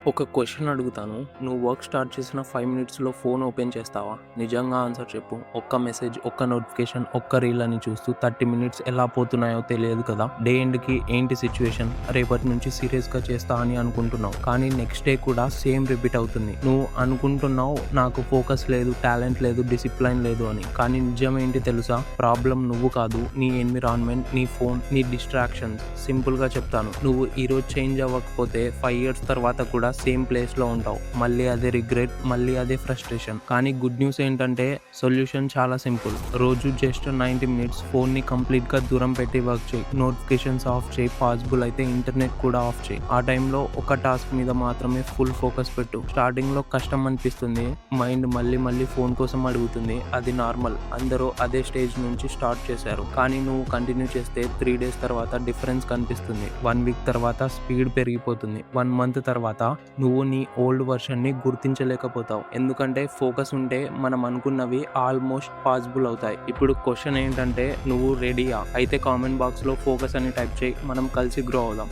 ఒక క్వెషన్ అడుగుతాను. నువ్వు వర్క్ స్టార్ట్ చేసిన 5 మినిట్స్‌లో ఫోన్ ఓపెన్ చేస్తావా? నిజంగా ఆన్సర్ చెప్పు. ఒక్క మెసేజ్, ఒక్క నోటిఫికేషన్, ఒక్క రీల్ అని చూస్తూ 30 మినిట్స్ ఎలా పోతున్నాయో తెలియదు కదా! డే ఎండ్‌కి ఏంటి సిట్యుయేషన్? రేపటి నుంచి సీరియస్‌గా చేస్తా అని అనుకుంటున్నావు. కానీ నెక్స్ట్ డే కూడా సేమ్ రిపీట్ అవుతుంది. నువ్వు అనుకుంటున్నావు నాకు ఫోకస్ లేదు, టాలెంట్ లేదు, డిసిప్లైన్ లేదు అని. కానీ నిజం ఏంటి తెలుసా? ప్రాబ్లమ్ నువ్వు కాదు. నీ ఎన్విరాన్మెంట్, నీ ఫోన్, నీ డిస్ట్రాక్షన్స్. సింపుల్‌గా చెప్తాను. నువ్వు ఈరోజు చేంజ్ అవ్వకపోతే 5 ఇయర్స్ తర్వాత కూడా సేమ్ ప్లేస్‌లో ఉంటావు. మళ్ళీ అదే రిగ్రెట్, మళ్ళీ అదే ఫ్రస్ట్రేషన్. కానీ గుడ్ న్యూస్ ఏంటంటే సొల్యూషన్ చాలా సింపుల్. రోజు జస్ట్ 90 మినిట్స్ ఫోన్‌ని కంప్లీట్‌గా దూరం పెట్టి వర్క్ చేయి. నోటిఫికేషన్స్ ఆఫ్ చేయి. పాసిబుల్ అయితే ఇంటర్నెట్ కూడా ఆఫ్ చేయి. ఆ టైంలో ఒక టాస్క్ మీద మాత్రమే ఫుల్ ఫోకస్ పెట్టు. స్టార్టింగ్‌లో కష్టం అనిపిస్తుంది. మైండ్ మళ్ళీ ఫోన్ కోసం అడుగుతుంది. అది నార్మల్. అందరూ అదే స్టేజ్ నుంచి స్టార్ట్ చేశారు. కానీ నువ్వు కంటిన్యూ చేస్తే 3 డేస్ తర్వాత డిఫరెన్స్ కనిపిస్తుంది. 1 వీక్ తర్వాత స్పీడ్ పెరిగిపోతుంది. 1 మంత్ తర్వాత నువ్వు నీ ఓల్డ్ వర్షన్‌ని గుర్తించలేకపోతావు. ఎందుకంటే ఫోకస్ ఉంటే మనం అనుకున్నవి ఆల్మోస్ట్ పాసిబుల్ అవుతాయి. ఇప్పుడు క్వెషన్ ఏంటంటే నువ్వు రెడీయా? అయితే కామెంట్ బాక్స్‌లో ఫోకస్ అని టైప్ చేయి. మనం కలిసి గ్రో అవుదాం.